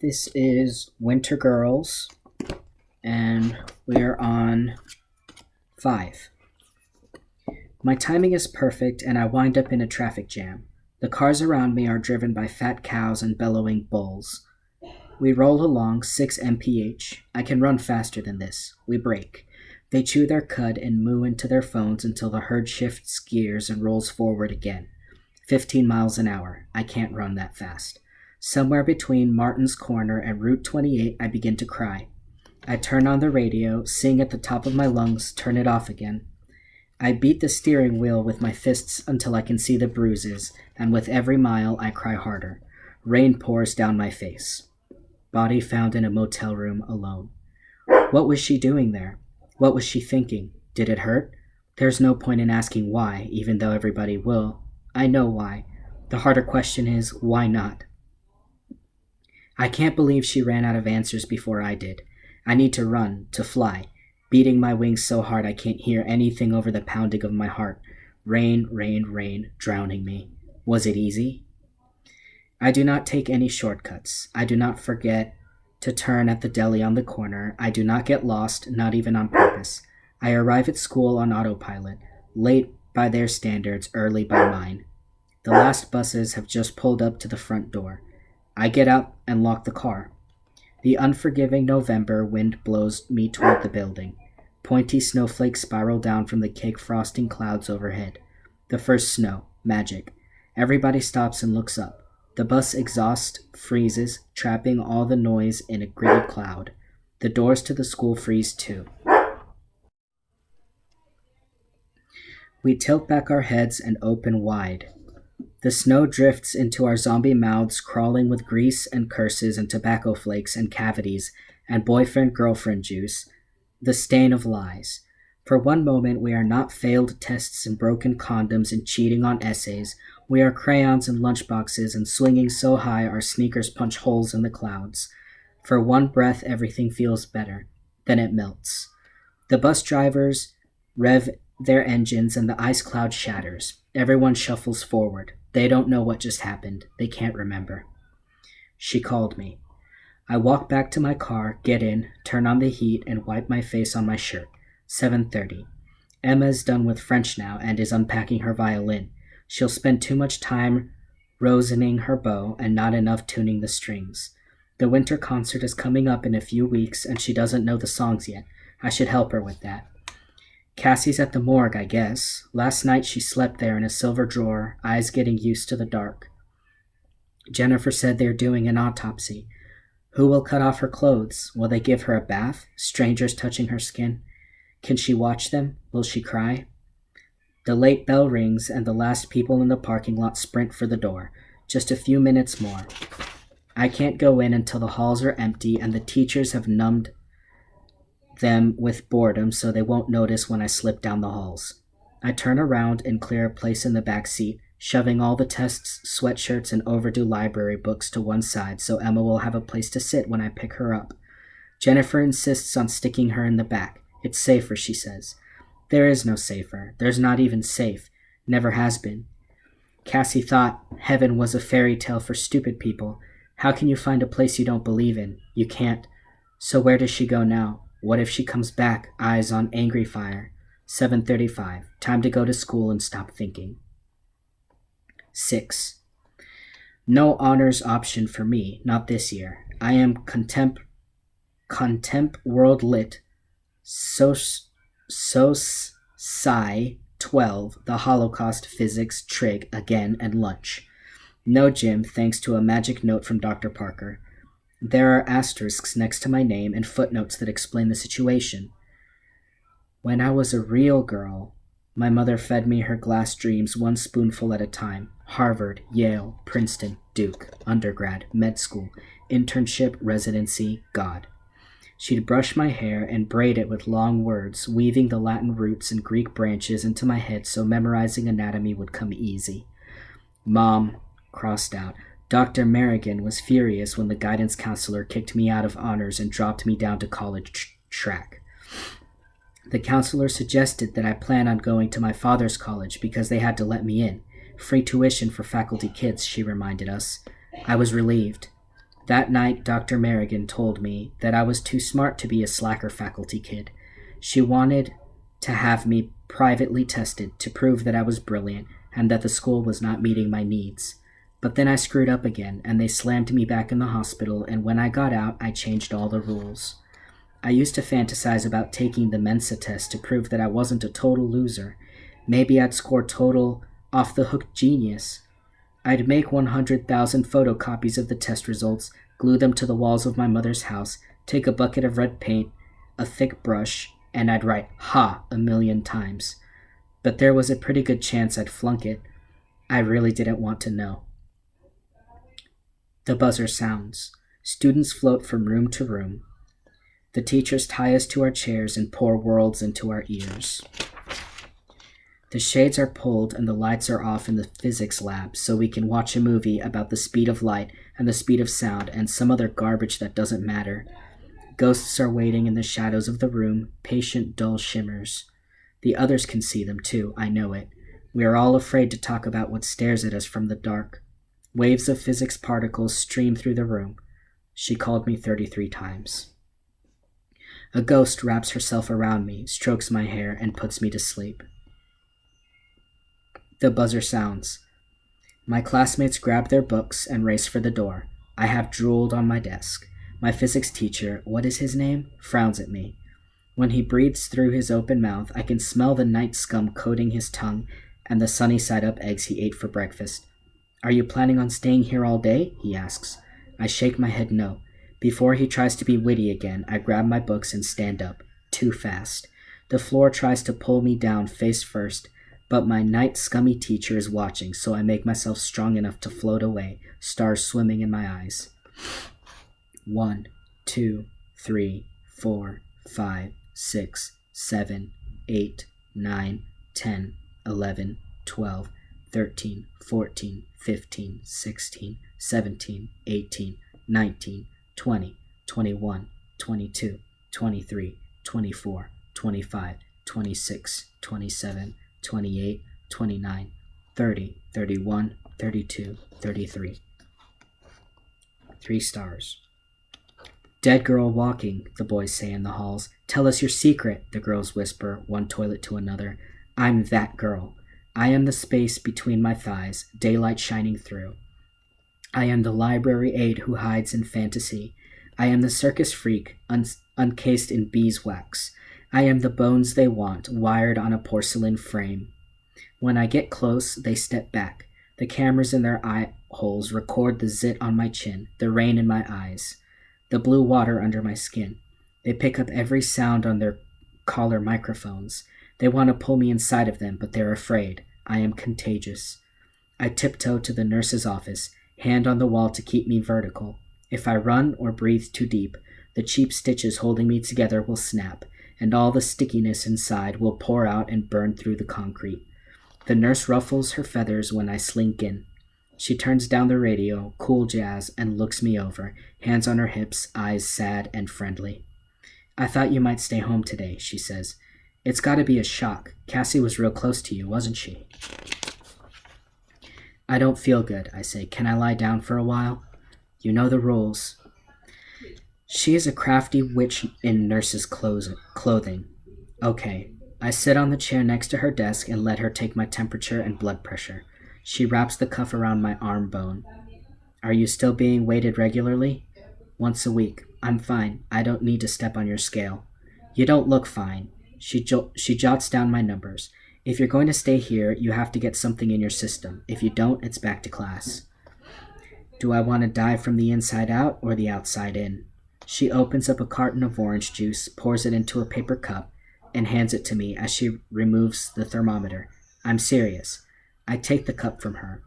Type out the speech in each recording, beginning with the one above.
This is Wintergirls, and we're on 5. My timing is perfect, and I wind up in a traffic jam. The cars around me are driven by fat cows and bellowing bulls. We roll along 6 mph. I can run faster than this. We brake. They chew their cud and moo into their phones until the herd shifts gears and rolls forward again. 15 miles an hour. I can't run that fast. Somewhere between Martin's Corner and Route 28, I begin to cry. I turn on the radio, sing at the top of my lungs, turn it off again. I beat the steering wheel with my fists until I can see the bruises, and with every mile I cry harder. Rain pours down my face. Body found in a motel room alone. What was she doing there? What was she thinking? Did it hurt? There's no point in asking why, even though everybody will. I know why. The harder question is, why not? I can't believe she ran out of answers before I did. I need to run, to fly, beating my wings so hard I can't hear anything over the pounding of my heart. Rain, rain, rain, drowning me. Was it easy? I do not take any shortcuts. I do not forget to turn at the deli on the corner. I do not get lost, not even on purpose. I arrive at school on autopilot, late by their standards, early by mine. The last buses have just pulled up to the front door. I get out and lock the car. The unforgiving November wind blows me toward the building. Pointy snowflakes spiral down from the cake frosting clouds overhead. The first snow, magic. Everybody stops and looks up. The bus exhaust freezes, trapping all the noise in a gritty cloud. The doors to the school freeze too. We tilt back our heads and open wide. The snow drifts into our zombie mouths, crawling with grease and curses and tobacco flakes and cavities and boyfriend-girlfriend juice, the stain of lies. For one moment, we are not failed tests and broken condoms and cheating on essays. We are crayons and lunchboxes and swinging so high our sneakers punch holes in the clouds. For one breath, everything feels better. Then it melts. The bus drivers rev their engines and the ice cloud shatters. Everyone shuffles forward. They don't know what just happened. They can't remember. She called me. I walk back to my car, get in, turn on the heat, and wipe my face on my shirt. 7:30. Emma's done with French now and is unpacking her violin. She'll spend too much time rosining her bow and not enough tuning the strings. The winter concert is coming up in a few weeks, and she doesn't know the songs yet. I should help her with that. Cassie's at the morgue, I guess. Last night she slept there in a silver drawer, eyes getting used to the dark. Jennifer said they're doing an autopsy. Who will cut off her clothes? Will they give her a bath? Strangers touching her skin? Can she watch them? Will she cry? The late bell rings and the last people in the parking lot sprint for the door. Just a few minutes more. I can't go in until the halls are empty and the teachers have numbed them with boredom so they won't notice when I slip down the halls. I turn around and clear a place in the back seat, shoving all the tests, sweatshirts, and overdue library books to one side so Emma will have a place to sit when I pick her up. Jennifer insists on sticking her in the back. It's safer, she says. There is no safer. There's not even safe. Never has been. Cassie thought heaven was a fairy tale for stupid people. How can you find a place you don't believe in? You can't. So where does she go now? What if she comes back, eyes on angry fire? 7:35. Time to go to school and stop thinking. 6. No honors option for me, not this year. I am contemp world lit, sci 12, the Holocaust physics trig again and lunch. No gym, thanks to a magic note from Dr. Parker. There are asterisks next to my name and footnotes that explain the situation. When I was a real girl, my mother fed me her glass dreams one spoonful at a time. Harvard, Yale, Princeton, Duke, undergrad, med school, internship, residency, God. She'd brush my hair and braid it with long words, weaving the Latin roots and Greek branches into my head so memorizing anatomy would come easy. Mom, crossed out. Dr. Merrigan was furious when the guidance counselor kicked me out of honors and dropped me down to college track. The counselor suggested that I plan on going to my father's college because they had to let me in. Free tuition for faculty kids, she reminded us. I was relieved. That night, Dr. Merrigan told me that I was too smart to be a slacker faculty kid. She wanted to have me privately tested to prove that I was brilliant and that the school was not meeting my needs. But then I screwed up again, and they slammed me back in the hospital, and when I got out, I changed all the rules. I used to fantasize about taking the Mensa test to prove that I wasn't a total loser. Maybe I'd score total off-the-hook genius. I'd make 100,000 photocopies of the test results, glue them to the walls of my mother's house, take a bucket of red paint, a thick brush, and I'd write "ha" 1,000,000 times. But there was a pretty good chance I'd flunk it. I really didn't want to know. The buzzer sounds. Students float from room to room. The teachers tie us to our chairs and pour worlds into our ears. The shades are pulled and the lights are off in the physics lab so we can watch a movie about the speed of light and the speed of sound and some other garbage that doesn't matter. Ghosts are waiting in the shadows of the room, patient, dull shimmers. The others can see them too, I know it. We are all afraid to talk about what stares at us from the dark. Waves of physics particles stream through the room. She called me 33 times. A ghost wraps herself around me, strokes my hair, and puts me to sleep. The buzzer sounds. My classmates grab their books and race for the door. I have drooled on my desk. My physics teacher, what is his name, frowns at me. When he breathes through his open mouth, I can smell the night scum coating his tongue and the sunny side-up eggs he ate for breakfast. Are you planning on staying here all day? He asks. I shake my head no. Before he tries to be witty again, I grab my books and stand up. Too fast. The floor tries to pull me down face first, but my night scummy teacher is watching, so I make myself strong enough to float away, stars swimming in my eyes. 1, 2, 3, 4, 5, 6, 7, 8, 9, 10, 11, 12, 13, 14, 15, 16, 17, 18, 19, 20, 21, 22, 23, 24, 25, 26, 27, 28, 29, 30, 31, 32, 33. 3 stars. Dead girl walking, the boys say in the halls. Tell us your secret, the girls whisper, one toilet to another. I'm that girl. I am the space between my thighs, daylight shining through. I am the library aide who hides in fantasy. I am the circus freak, uncased in beeswax. I am the bones they want, wired on a porcelain frame. When I get close, they step back. The cameras in their eye holes record the zit on my chin, the rain in my eyes, the blue water under my skin. They pick up every sound on their collar microphones. They want to pull me inside of them, but they're afraid. I am contagious. I tiptoe to the nurse's office, hand on the wall to keep me vertical. If I run or breathe too deep, the cheap stitches holding me together will snap, and all the stickiness inside will pour out and burn through the concrete. The nurse ruffles her feathers when I slink in. She turns down the radio, cool jazz, and looks me over, hands on her hips, eyes sad and friendly. I thought you might stay home today, she says. It's got to be a shock. Cassie was real close to you, wasn't she? I don't feel good, I say. Can I lie down for a while? You know the rules. She is a crafty witch in nurse's clothing. Okay. I sit on the chair next to her desk and let her take my temperature and blood pressure. She wraps the cuff around my arm bone. Are you still being weighted regularly? Once a week. I'm fine. I don't need to step on your scale. You don't look fine. She jots down my numbers. If you're going to stay here, you have to get something in your system. If you don't, it's back to class. Do I want to die from the inside out or the outside in? She opens up a carton of orange juice, pours it into a paper cup, and hands it to me as she removes the thermometer. I'm serious. I take the cup from her.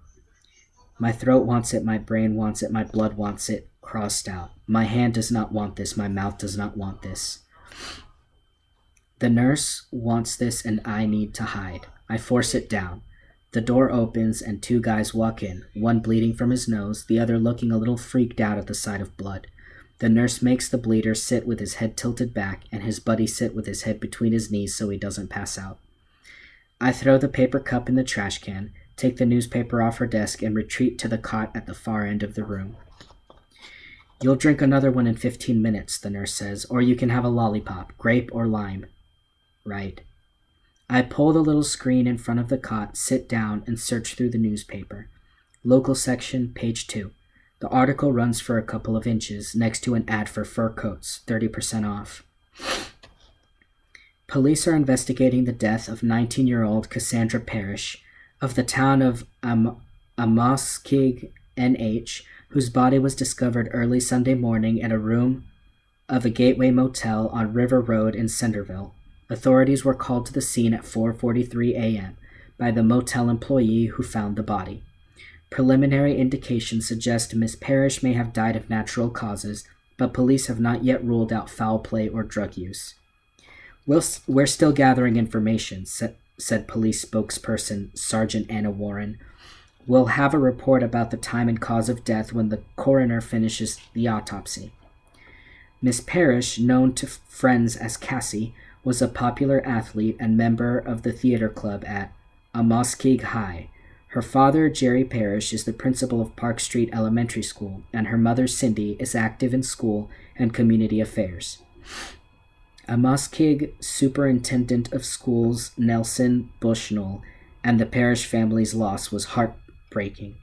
My throat wants it, my brain wants it, my blood wants it, crossed out. My hand does not want this, my mouth does not want this. The nurse wants this and I need to hide. I force it down. The door opens and 2 guys walk in, one bleeding from his nose, the other looking a little freaked out at the sight of blood. The nurse makes the bleeder sit with his head tilted back and his buddy sit with his head between his knees so he doesn't pass out. I throw the paper cup in the trash can, take the newspaper off her desk, and retreat to the cot at the far end of the room. You'll drink another one in 15 minutes, the nurse says, or you can have a lollipop, grape or lime. Right. I pull the little screen in front of the cot, sit down, and search through the newspaper. Local section, page 2. The article runs for a couple of inches, next to an ad for fur coats, 30% off. Police are investigating the death of 19-year-old Cassandra Parrish of the town of Amoskig, NH, whose body was discovered early Sunday morning in a room of a Gateway Motel on River Road in Centerville. Authorities were called to the scene at 4:43 a.m. by the motel employee who found the body. Preliminary indications suggest Miss Parrish may have died of natural causes, but police have not yet ruled out foul play or drug use. We're still gathering information, said police spokesperson Sergeant Anna Warren. We'll have a report about the time and cause of death when the coroner finishes the autopsy. Miss Parrish, known to friends as Cassie, was a popular athlete and member of the theater club at Amoskig High. Her father, Jerry Parrish, is the principal of Park Street Elementary School, and her mother, Cindy, is active in school and community affairs. Amoskig Superintendent of Schools Nelson Bushnell and the Parrish family's loss was heartbreaking.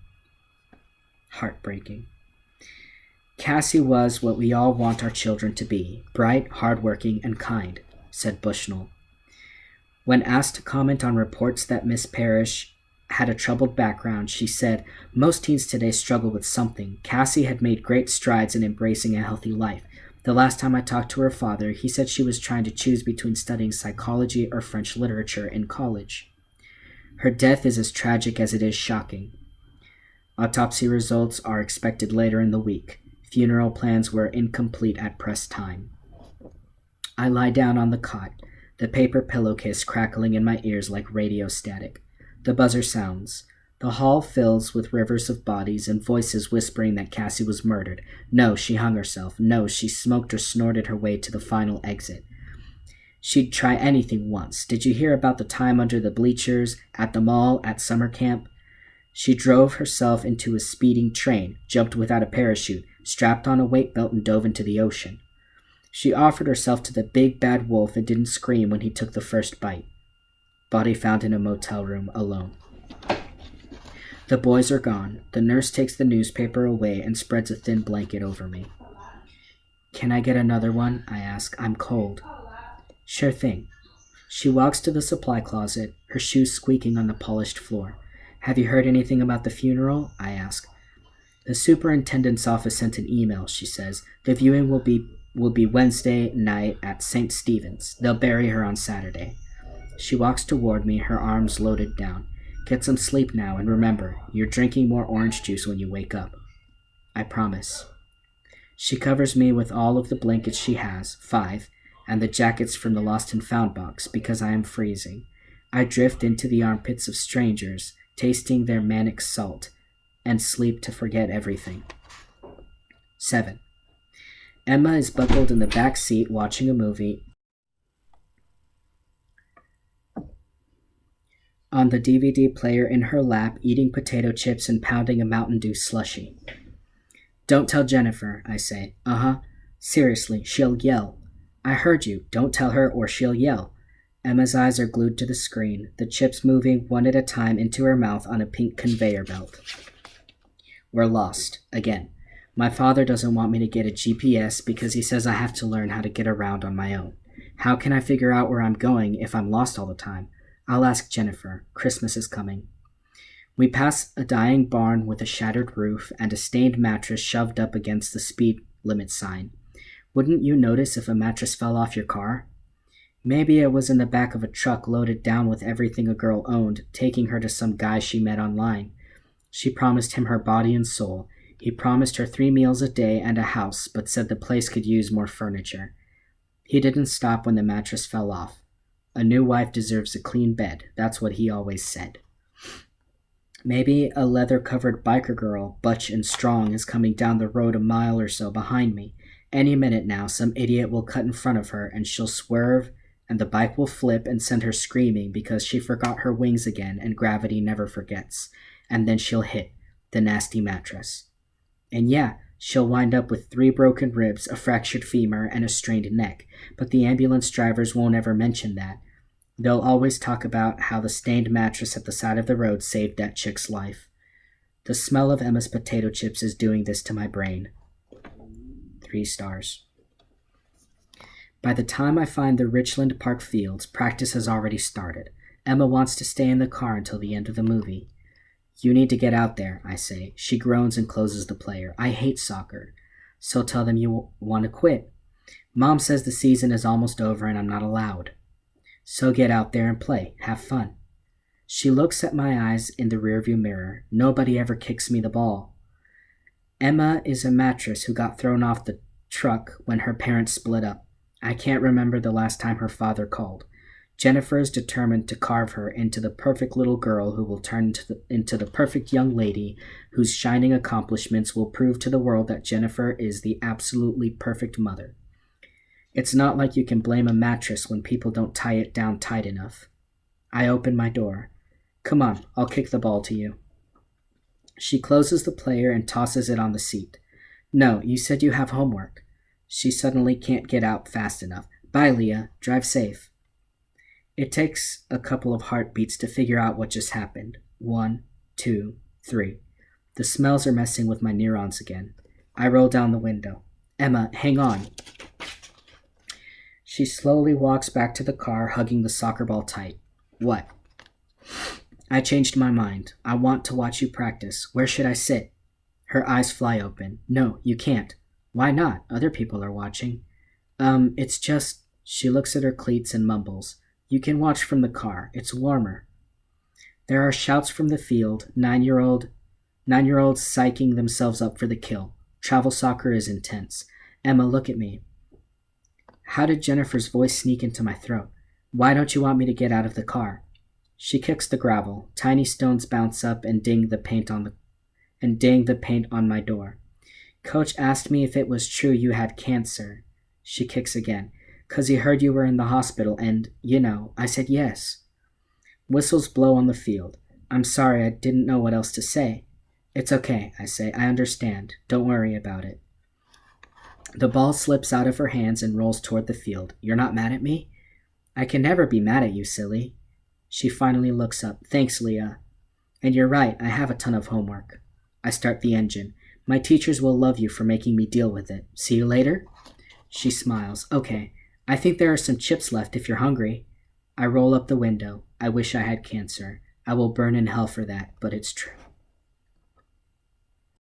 Cassie was what we all want our children to be, bright, hardworking, and kind, said Bushnell. When asked to comment on reports that Miss Parrish had a troubled background, she said, "Most teens today struggle with something. Cassie had made great strides in embracing a healthy life. The last time I talked to her father, he said she was trying to choose between studying psychology or French literature in college. Her death is as tragic as it is shocking. Autopsy results are expected later in the week. Funeral plans were incomplete at press time." I lie down on the cot, the paper pillowcase crackling in my ears like radio static. The buzzer sounds. The hall fills with rivers of bodies and voices whispering that Cassie was murdered. No, she hung herself. No, she smoked or snorted her way to the final exit. She'd try anything once. Did you hear about the time under the bleachers, at the mall, at summer camp? She drove herself into a speeding train, jumped without a parachute, strapped on a weight belt, and dove into the ocean. She offered herself to the big bad wolf and didn't scream when he took the first bite. Body found in a motel room, alone. The boys are gone. The nurse takes the newspaper away and spreads a thin blanket over me. "Can I get another one?" I ask. "I'm cold." "Sure thing." She walks to the supply closet, her shoes squeaking on the polished floor. "Have you heard anything about the funeral?" I ask. "The superintendent's office sent an email," she says. "The viewing will be Wednesday night at St. Stephen's. They'll bury her on Saturday." She walks toward me, her arms loaded down. "Get some sleep now, and remember, you're drinking more orange juice when you wake up." I promise. She covers me with all of the blankets she has, 5, and the jackets from the lost and found box, because I am freezing. I drift into the armpits of strangers, tasting their manic salt, and sleep to forget everything. 7. Emma is buckled in the back seat watching a movie on the DVD player in her lap, eating potato chips and pounding a Mountain Dew slushie. "Don't tell Jennifer," I say. "Uh-huh. Seriously, she'll yell." "I heard you. Don't tell her or she'll yell." Emma's eyes are glued to the screen, the chips moving one at a time into her mouth on a pink conveyor belt. We're lost. Again. My father doesn't want me to get a GPS because he says I have to learn how to get around on my own. How can I figure out where I'm going if I'm lost all the time? I'll ask Jennifer. Christmas is coming. We pass a dying barn with a shattered roof and a stained mattress shoved up against the speed limit sign. Wouldn't you notice if a mattress fell off your car? Maybe it was in the back of a truck loaded down with everything a girl owned, taking her to some guy she met online. She promised him her body and soul. He promised her 3 meals a day and a house, but said the place could use more furniture. He didn't stop when the mattress fell off. A new wife deserves a clean bed. That's what he always said. Maybe a leather-covered biker girl, butch and strong, is coming down the road a mile or so behind me. Any minute now, some idiot will cut in front of her, and she'll swerve, and the bike will flip and send her screaming because she forgot her wings again, and gravity never forgets. And then she'll hit the nasty mattress. And yeah, She'll wind up with 3 broken ribs, a fractured femur, and a strained neck, but the ambulance drivers won't ever mention that. They'll always talk about how the stained mattress at the side of the road saved that chick's life. The smell of Emma's potato chips is doing this to my brain. 3 stars. By the time I find the Richland Park fields, practice has already started. Emma wants to stay in the car until the end of the movie. You need to get out there, I say. She groans and closes the player. I hate soccer. So tell them you want to quit. Mom says the season is almost over and I'm not allowed. So get out there and play. Have fun. She looks at my eyes in the rearview mirror. Nobody ever kicks me the ball. Emma is a mattress who got thrown off the truck when her parents split up. I can't remember the last time her father called. Jennifer is determined to carve her into the perfect little girl who will turn into the perfect young lady whose shining accomplishments will prove to the world that Jennifer is the absolutely perfect mother. It's not like you can blame a mattress when people don't tie it down tight enough. I open my door. Come on, I'll kick the ball to you. She closes the player and tosses it on the seat. No, you said you have homework. She suddenly can't get out fast enough. Bye, Leah. Drive safe. It takes a couple of heartbeats to figure out what just happened. 1, 2, 3. The smells are messing with my neurons again. I roll down the window. Emma, hang on. She slowly walks back to the car, hugging the soccer ball tight. What? I changed my mind. I want to watch you practice. Where should I sit? Her eyes fly open. No, you can't. Why not? Other people are watching. It's just... She looks at her cleats and mumbles. You can watch from the car. It's warmer. There are shouts from the field, 9-year-olds psyching themselves up for the kill. Travel soccer is intense. Emma, look at me. How did Jennifer's voice sneak into my throat? Why don't you want me to get out of the car? She kicks the gravel. Tiny stones bounce up and ding the paint on my door. Coach asked me if it was true you had cancer. She kicks again. 'Cause he heard you were in the hospital and, I said yes. Whistles blow on the field. I'm sorry, I didn't know what else to say. It's okay, I say. I understand. Don't worry about it. The ball slips out of her hands and rolls toward the field. You're not mad at me? I can never be mad at you, silly. She finally looks up. Thanks, Leah. And you're right, I have a ton of homework. I start the engine. My teachers will love you for making me deal with it. See you later? She smiles. Okay. I think there are some chips left if you're hungry. I roll up the window. I wish I had cancer. I will burn in hell for that, but it's true.